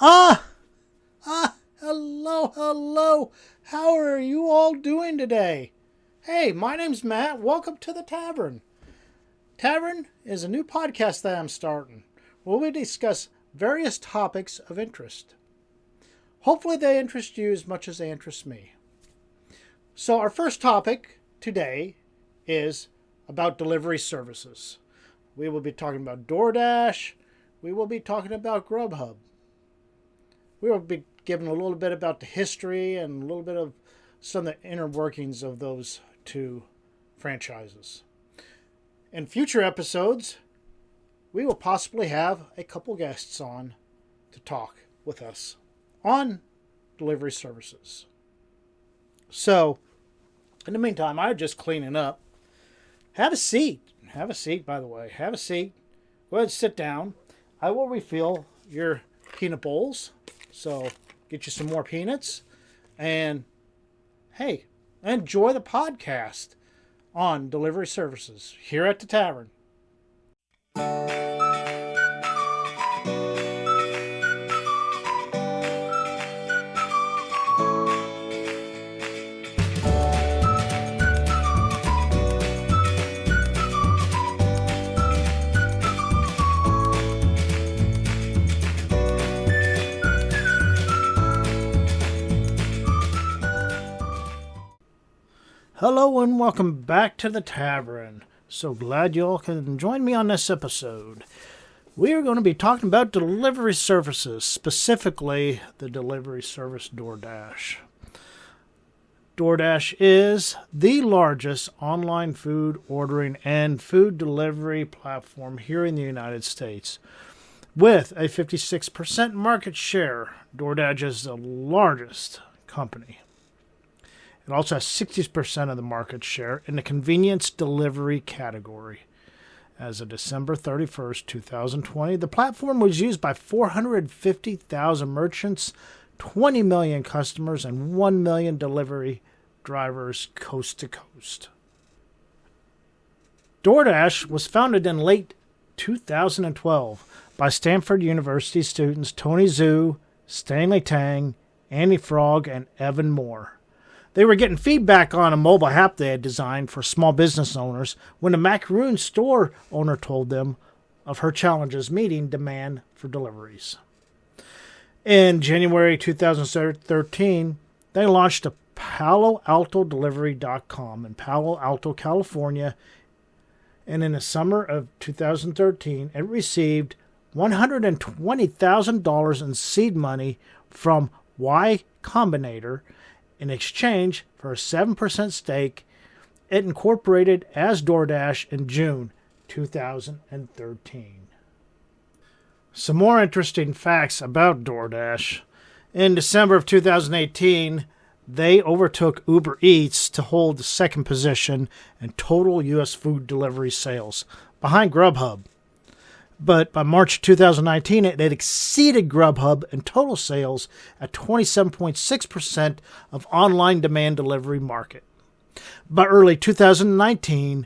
Ah, hello. How are you all doing today? Hey, my name's Matt. Welcome to the Tavern. Tavern is a new podcast that I'm starting where we discuss various topics of interest. Hopefully they interest you as much as they interest me. So our first topic today is about delivery services. We will be talking about DoorDash. We will be talking about Grubhub. We will be giving a little bit about the history and a little bit of some of the inner workings of those two franchises. In future episodes, we will possibly have a couple guests on to talk with us on delivery services. So, in the meantime, I'm just cleaning up. Have a seat. Have a seat, by the way. Have a seat. Go ahead and sit down. I will refill your peanut bowls. So, get you some more peanuts. And, hey, enjoy the podcast on delivery services here at the Tavern. Hello and welcome back to the Tavern. So glad you all can join me on this episode. We are going to be talking about delivery services, specifically the delivery service DoorDash. DoorDash is the largest online food ordering and food delivery platform here in the United States. With a 56% market share, DoorDash is the largest company. It also has 60% of the market share in the convenience delivery category. As of December 31st, 2020, the platform was used by 450,000 merchants, 20 million customers, and 1 million delivery drivers coast to coast. DoorDash was founded in late 2012 by Stanford University students Tony Zhu, Stanley Tang, Andy Frog, and Evan Moore. They were getting feedback on a mobile app they had designed for small business owners when a macaroon store owner told them of her challenges meeting demand for deliveries. In January 2013, they launched a PaloAltoDelivery.com in Palo Alto, California, and in the summer of 2013, it received $120,000 in seed money from Y Combinator. In exchange for a 7% stake, it incorporated as DoorDash in June 2013. Some more interesting facts about DoorDash. In December of 2018, they overtook Uber Eats to hold the second position in total U.S. food delivery sales, behind Grubhub. But by March 2019, it had exceeded Grubhub in total sales at 27.6% of online demand delivery market. By early 2019,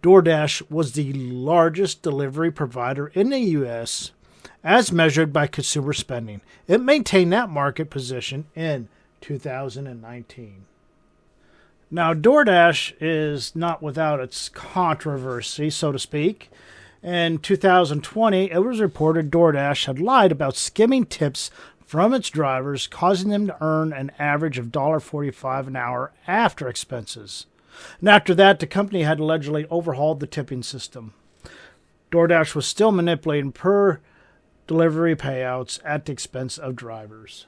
DoorDash was the largest delivery provider in the U.S. as measured by consumer spending. It maintained that market position in 2019. Now, DoorDash is not without its controversy, so to speak. In 2020, it was reported DoorDash had lied about skimming tips from its drivers, causing them to earn an average of $1.45 an hour after expenses. And after that, the company had allegedly overhauled the tipping system. DoorDash was still manipulating per delivery payouts at the expense of drivers.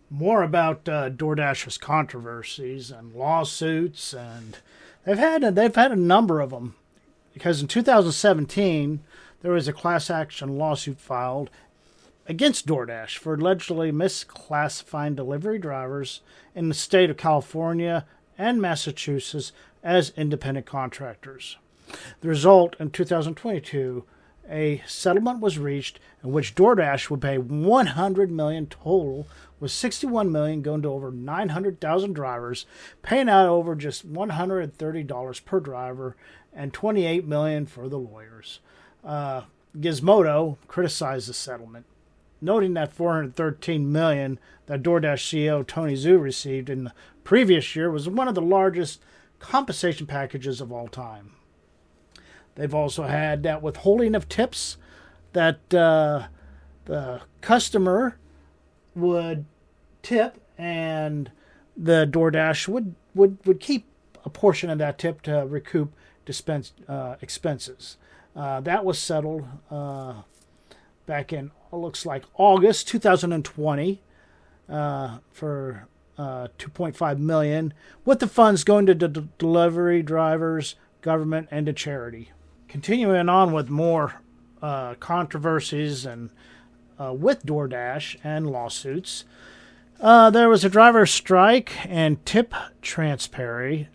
More about DoorDash's controversies and lawsuits, and they've had a number of them. Because in 2017, there was a class action lawsuit filed against DoorDash for allegedly misclassifying delivery drivers in the state of California and Massachusetts as independent contractors. The result, in 2022, a settlement was reached in which DoorDash would pay $100 million total, with $61 million going to over 900,000 drivers, paying out over just $130 per driver, and $28 million for the lawyers. Gizmodo criticized the settlement. noting that $413 million that DoorDash CEO Tony Zhu received in the previous year was one of the largest compensation packages of all time. They've also had that withholding of tips that the customer would tip, and the DoorDash would keep a portion of that tip to recoup expenses. That was settled back in, looks like August 2020 for $2.5 million, with the funds going to delivery drivers, government, and to charity. Continuing on with more controversies and with DoorDash and lawsuits, there was a driver strike and tip transparency.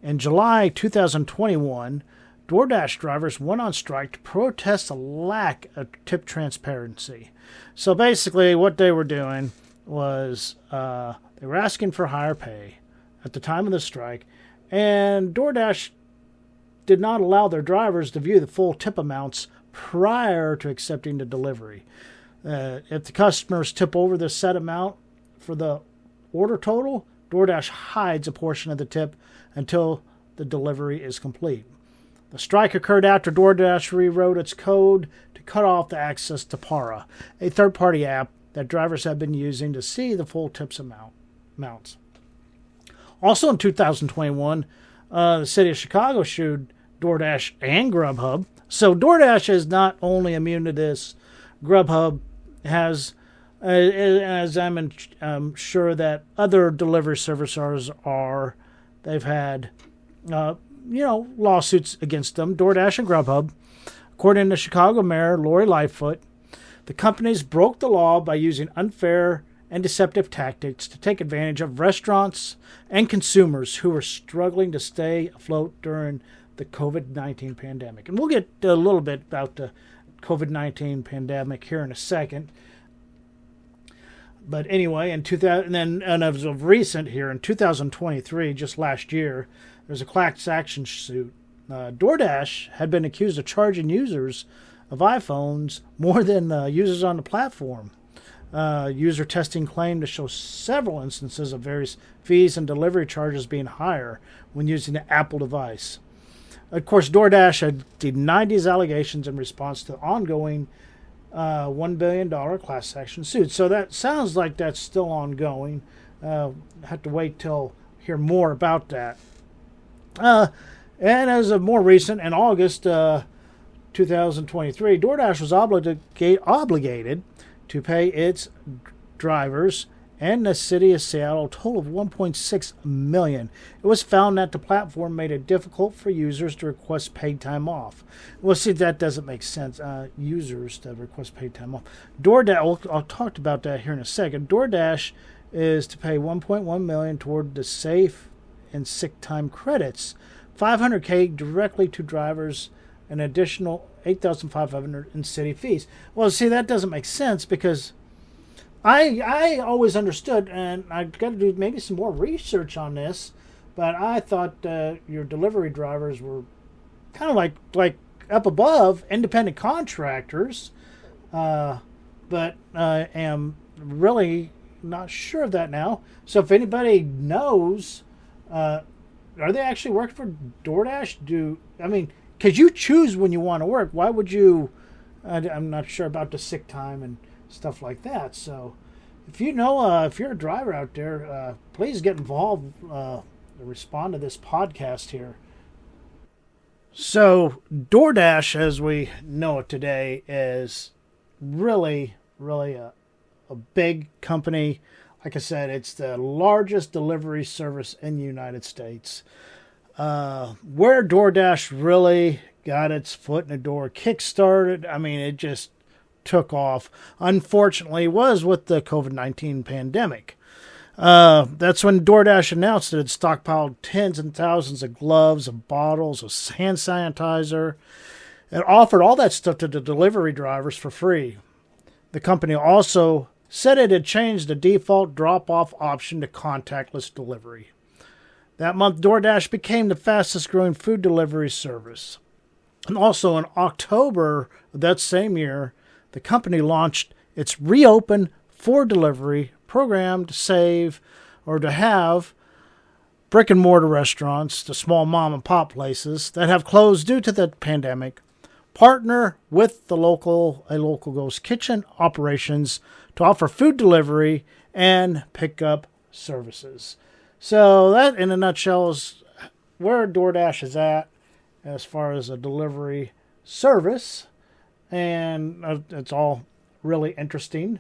In July 2021, DoorDash drivers went on strike to protest a lack of tip transparency. So basically what they were doing was they were asking for higher pay at the time of the strike, and DoorDash did not allow their drivers to view the full tip amounts prior to accepting the delivery. If the customers tip over the set amount for the order total, DoorDash hides a portion of the tip until the delivery is complete. The strike occurred after DoorDash rewrote its code to cut off the access to Para, a third-party app that drivers have been using to see the full tips amounts. Also in 2021, the city of Chicago sued DoorDash and Grubhub. So DoorDash is not only immune to this, Grubhub has, as I'm sure that other delivery services are, they've had lawsuits against them, DoorDash and Grubhub. According to Chicago Mayor Lori Lightfoot, the companies broke the law by using unfair and deceptive tactics to take advantage of restaurants and consumers who were struggling to stay afloat during the COVID-19 pandemic. And we'll get a little bit about the COVID-19 pandemic here in a second. But anyway, in 2000, and as of recent here in 2023, just last year, there's a class action suit. DoorDash had been accused of charging users of iPhones more than users on the platform. User testing claimed to show several instances of various fees and delivery charges being higher when using the Apple device. Of course, DoorDash had denied these allegations in response to the ongoing $1 billion class action suit. So that sounds like that's still ongoing. Have to wait till hear more about that. And as of more recent, in August 2023, DoorDash was obligated to pay its drivers and the city of Seattle a total of $1.6 million. It was found that the platform made it difficult for users to request paid time off. Well, see, that doesn't make sense. Users to request paid time off. DoorDash, I'll talk about that here in a second. DoorDash is to pay $1.1 million toward the safe and sick time credits, $500K directly to drivers, an additional $8,500 in city fees. Well, see, that doesn't make sense because I always understood, and I've got to do maybe some more research on this, but I thought your delivery drivers were kind of like up above independent contractors, but I am really not sure of that now. So if anybody knows, are they actually working for DoorDash? Because you choose when you want to work. Why would you? I'm not sure about the sick time and stuff like that. So if you know, if you're a driver out there, please get involved and respond to this podcast here. So DoorDash, as we know it today, is really a big company. Like I said, it's the largest delivery service in the United States. Where DoorDash really got its foot in the door, kickstarted, it just took off, unfortunately, was with the COVID-19 pandemic. That's when DoorDash announced that it stockpiled tens and thousands of gloves, of bottles, of hand sanitizer, and offered all that stuff to the delivery drivers for free. The company also said it had changed the default drop-off option to contactless delivery. That month, DoorDash became the fastest-growing food delivery service. And also in October of that same year, the company launched its Reopen for Delivery program to have brick and mortar restaurants, the small mom and pop places that have closed due to the pandemic, partner with a local ghost kitchen operations to offer food delivery and pickup services. So that, in a nutshell, is where DoorDash is at as far as a delivery service, and it's all really interesting.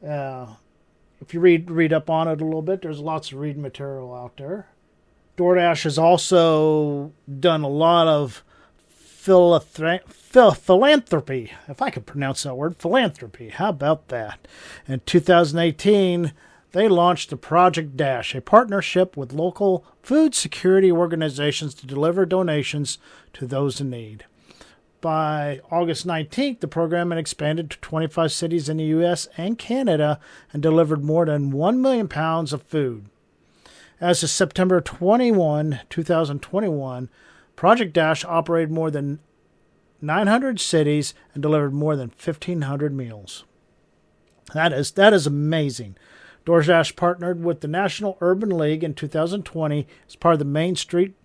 If you read up on it a little bit, there's lots of reading material out there. DoorDash has also done a lot of philanthropy, if I could pronounce that word, philanthropy. How about that? In 2018, they launched the Project Dash, a partnership with local food security organizations to deliver donations to those in need. By August 19th, the program had expanded to 25 cities in the U.S. and Canada and delivered more than 1 million pounds of food. As of September 21, 2021, Project Dash operated more than 900 cities and delivered more than 1,500 meals. That is amazing. DoorDash partnered with the National Urban League in 2020 as part of the Main Street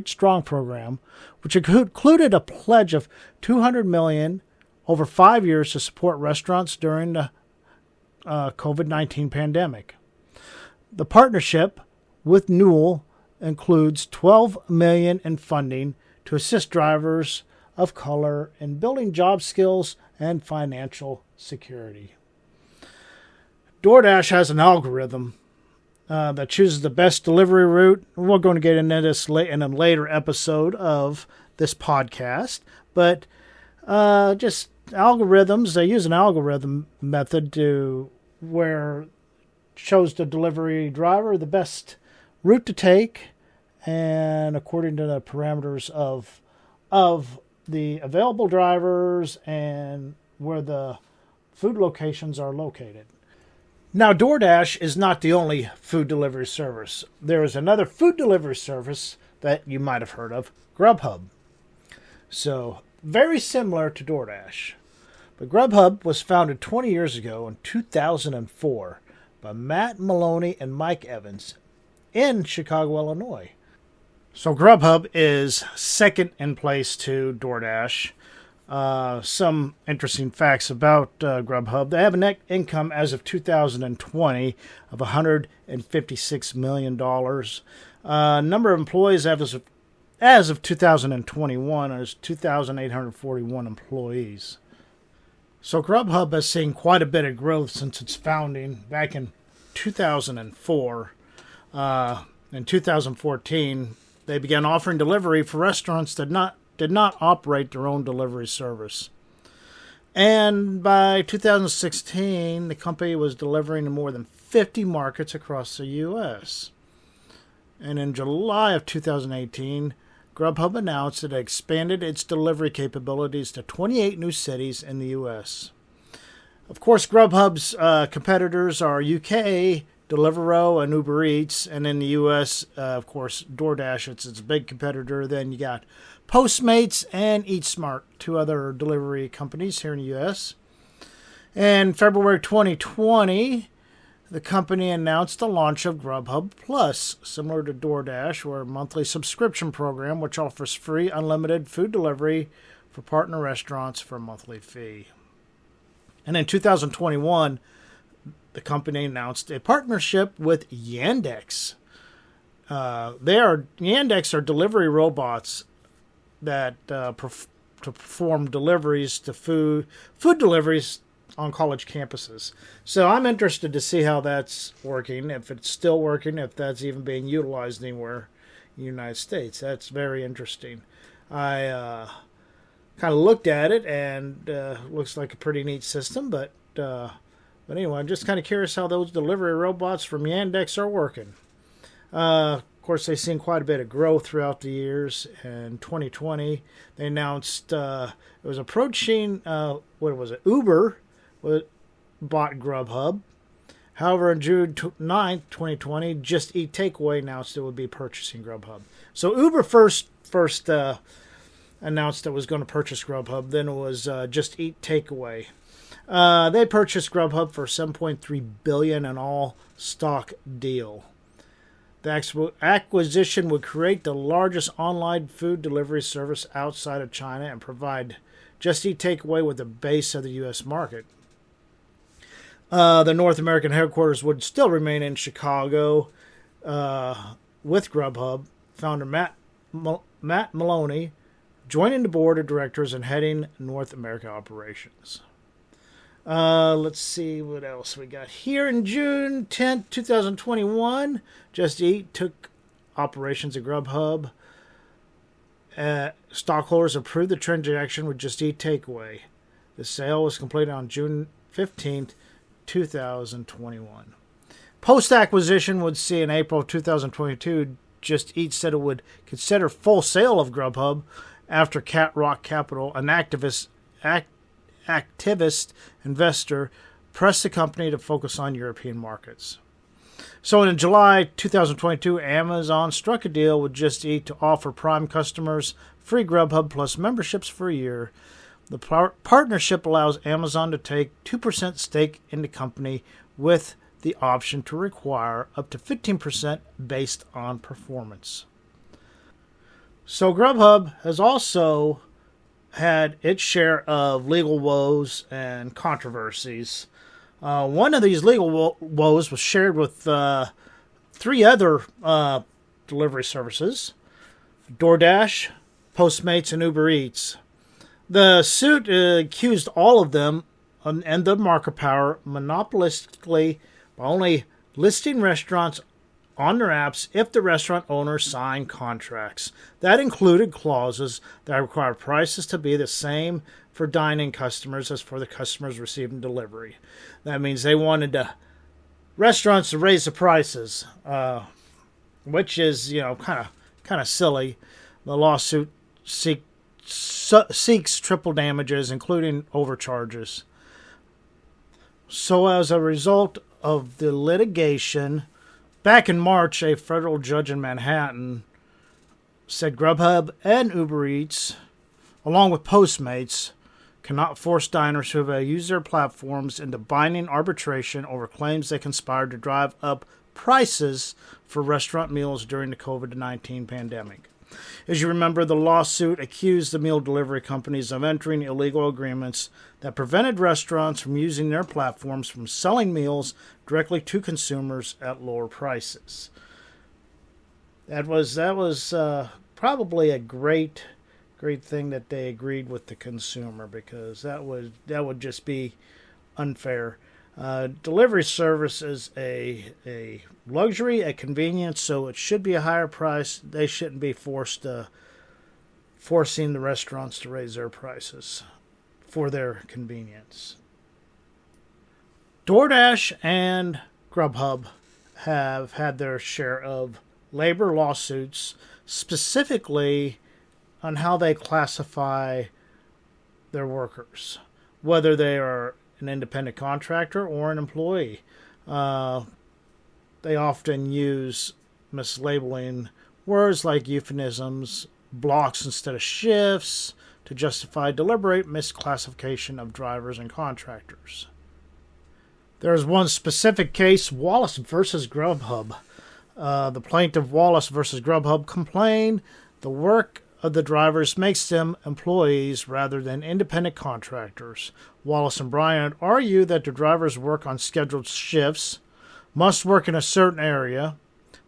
Strong program, which included a pledge of $200 million over 5 years to support restaurants during the COVID-19 pandemic. The partnership with Newell includes $12 million in funding to assist drivers of color in building job skills and financial security. DoorDash has an algorithm that chooses the best delivery route. We're going to get into this in a later episode of this podcast, but just algorithms. They use an algorithm method to where it shows the delivery driver the best route to take, and according to the parameters of the available drivers and where the food locations are located. Now, DoorDash is not the only food delivery service. There is another food delivery service that you might have heard of, Grubhub. So, very similar to DoorDash. But Grubhub was founded 20 years ago in 2004 by Matt Maloney and Mike Evans in Chicago, Illinois. So Grubhub is second in place to DoorDash. Some interesting facts about Grubhub. They have a net income as of 2020 of $156 million. Number of employees as of 2021 is 2,841 employees. So Grubhub has seen quite a bit of growth since its founding back in 2004. In 2014, they began offering delivery for restaurants that did not operate their own delivery service. And by 2016, the company was delivering in more than 50 markets across the U.S. And in July of 2018, Grubhub announced that it expanded its delivery capabilities to 28 new cities in the U.S. Of course, Grubhub's competitors are UK, Deliveroo, and Uber Eats. And in the U.S., of course, DoorDash, it's its big competitor. Then you got Postmates and Eat Smart, two other delivery companies here in the U.S. In February 2020, the company announced the launch of Grubhub Plus, similar to DoorDash, or a monthly subscription program which offers free unlimited food delivery for partner restaurants for a monthly fee. And in 2021, the company announced a partnership with Yandex. Yandex are delivery robots that perform deliveries to food deliveries on college campuses. So I'm interested to see how that's working, if it's still working, if that's even being utilized anywhere in the United States. That's very interesting. I kind of looked at it, and looks like a pretty neat system, but anyway, I'm just kind of curious how those delivery robots from Yandex are working. Of course, they've seen quite a bit of growth throughout the years. In 2020, they announced it was approaching, Uber bought Grubhub. However, on June 9th, 2020, Just Eat Takeaway announced it would be purchasing Grubhub. So Uber first announced it was going to purchase Grubhub. Then it was Just Eat Takeaway. They purchased Grubhub for $7.3 billion in all-stock deal. The acquisition would create the largest online food delivery service outside of China and provide Just Eat Takeaway with a base of the U.S. market. The North American headquarters would still remain in Chicago with Grubhub. Founder Matt Maloney joining the board of directors and heading North America operations. Let's see what else we got here. In June 10th, 2021, Just Eat took operations at Grubhub. Stockholders approved the transaction with Just Eat Takeaway. The sale was completed on June 15th, 2021. Post-acquisition would see in April 2022, Just Eat said it would consider full sale of Grubhub after Cat Rock Capital, an activist investor, pressed the company to focus on European markets. So in July 2022, Amazon struck a deal with Just Eat to offer Prime customers free Grubhub Plus memberships for a year. The partnership allows Amazon to take 2% stake in the company with the option to require up to 15% based on performance. So Grubhub has also had its share of legal woes and controversies. One of these legal woes was shared with 3 other delivery services: DoorDash, Postmates, and Uber Eats. The suit accused all of them and the market power monopolistically by only listing restaurants on their apps if the restaurant owners signed contracts. That included clauses that required prices to be the same for dine-in customers as for the customers receiving delivery. That means they wanted restaurants to raise the prices, which is kind of silly. The lawsuit seeks triple damages, including overcharges. So as a result of the litigation, back in March, a federal judge in Manhattan said Grubhub and Uber Eats, along with Postmates, cannot force diners who have used their platforms into binding arbitration over claims they conspired to drive up prices for restaurant meals during the COVID-19 pandemic. As you remember, the lawsuit accused the meal delivery companies of entering illegal agreements that prevented restaurants from using their platforms from selling meals directly to consumers at lower prices. That was probably a great thing that they agreed with the consumer, because that would just be unfair. Delivery service is a luxury, a convenience, so it should be a higher price. They shouldn't be forcing the restaurants to raise their prices for their convenience. DoorDash and Grubhub have had their share of labor lawsuits, specifically on how they classify their workers, whether they are an independent contractor or an employee. They often use mislabeling words like euphemisms, blocks instead of shifts, to justify deliberate misclassification of drivers and contractors. There is one specific case, Wallace versus Grubhub. The plaintiff, Wallace versus Grubhub, complained the work of the drivers makes them employees rather than independent contractors. Wallace and Bryant argue that the drivers work on scheduled shifts, must work in a certain area.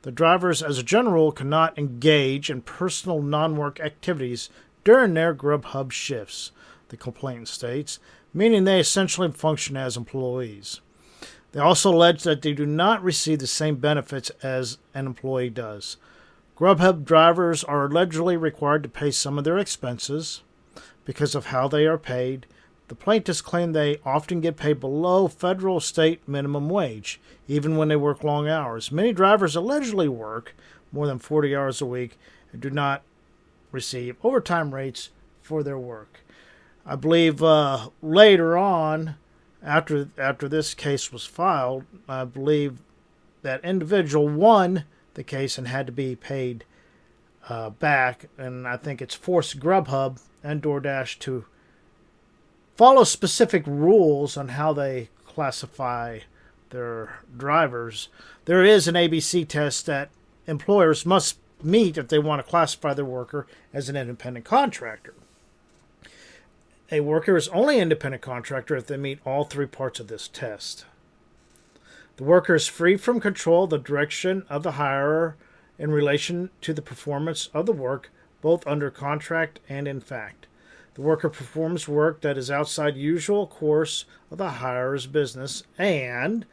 The drivers, as a general rule, cannot engage in personal non-work activities during their Grubhub shifts, the complaint states, meaning they essentially function as employees. They also allege that they do not receive the same benefits as an employee does. Grubhub drivers are allegedly required to pay some of their expenses because of how they are paid. The plaintiffs claim they often get paid below federal state minimum wage, even when they work long hours. Many drivers allegedly work more than 40 hours a week and do not receive overtime rates for their work. I believe later on, after this case was filed, I believe that individual won the case and had to be paid back, and I think it's forced Grubhub and DoorDash to follow specific rules on how they classify their drivers. There is an ABC test that employers must meet if they want to classify their worker as an independent contractor. A worker is only an independent contractor if they meet all three parts of this test. The worker is free from control of the direction of the hirer in relation to the performance of the work, both under contract and in fact. The worker performs work that is outside usual course of the hirer's business, and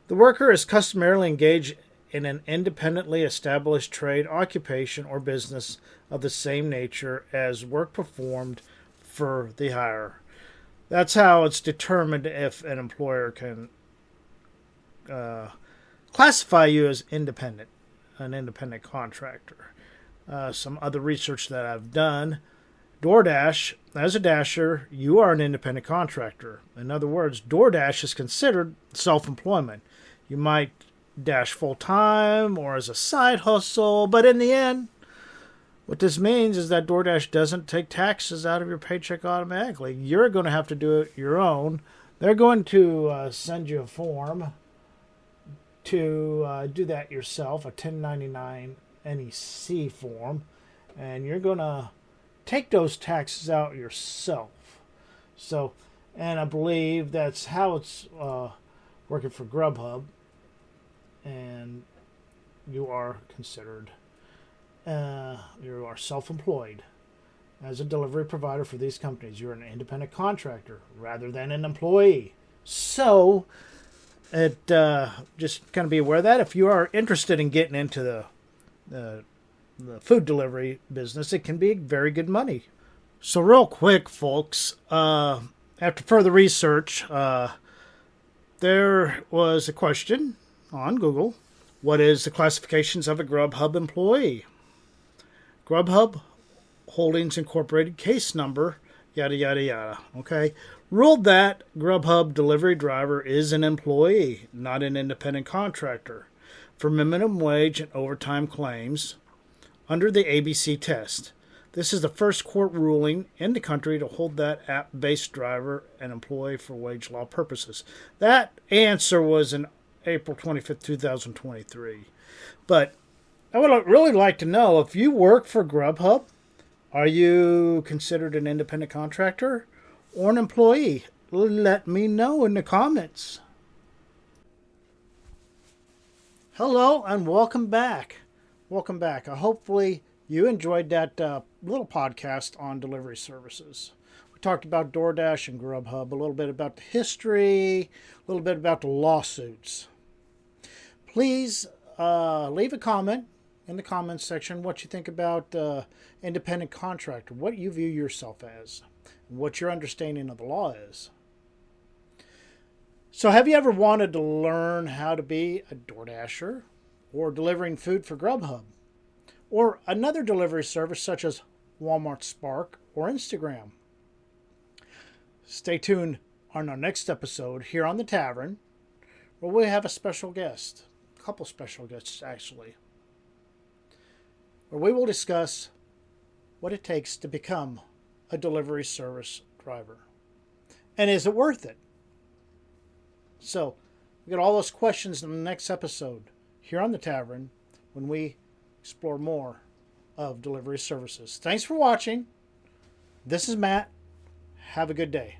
the worker is customarily engaged in an independently established trade, occupation, or business of the same nature as work performed for the hirer. That's how it's determined if an employer can classify you as independent, an independent contractor. Some other research that I've done: DoorDash, as a dasher, you are an independent contractor. In other words, DoorDash is considered self-employment. You might dash full-time or as a side hustle, but in the end, what this means is that DoorDash doesn't take taxes out of your paycheck automatically. You're going to have to do it your own. They're going to send you a form to do that yourself, a 1099 NEC form, and you're going to take those taxes out yourself. So, and I believe that's how it's working for Grubhub, and you are considered, you are self-employed as a delivery provider for these companies. You're an independent contractor rather than an employee. So, it just kind of be aware of that. If you are interested in getting into the food delivery business, it can be very good money. So real quick, folks, after further research, there was a question on Google: what is the classifications of a Grubhub employee? Grubhub Holdings Incorporated case number, yada, yada, yada. Okay. Ruled that Grubhub delivery driver is an employee, not an independent contractor, for minimum wage and overtime claims under the ABC test. This is the first court ruling in the country to hold that app-based driver an employee for wage law purposes. That answer was in April 25th, 2023. But I would really like to know, if you work for Grubhub, are you considered an independent contractor or an employee? Let me know in the comments. Hello and welcome back. Welcome back. Hopefully you enjoyed that little podcast on delivery services. We talked about DoorDash and Grubhub, a little bit about the history, a little bit about the lawsuits. Please leave a comment in the comments section what you think about independent contractor, what you view yourself as, and what your understanding of the law is. So have you ever wanted to learn how to be a DoorDasher or delivering food for Grubhub or another delivery service such as Walmart Spark or Instagram? Stay tuned on our next episode here on the Tavern, where we have a special guest, a couple special guests actually, where we will discuss what it takes to become a delivery service driver. And is it worth it? So, we got all those questions in the next episode here on the Tavern when we explore more of delivery services. Thanks for watching. This is Matt. Have a good day.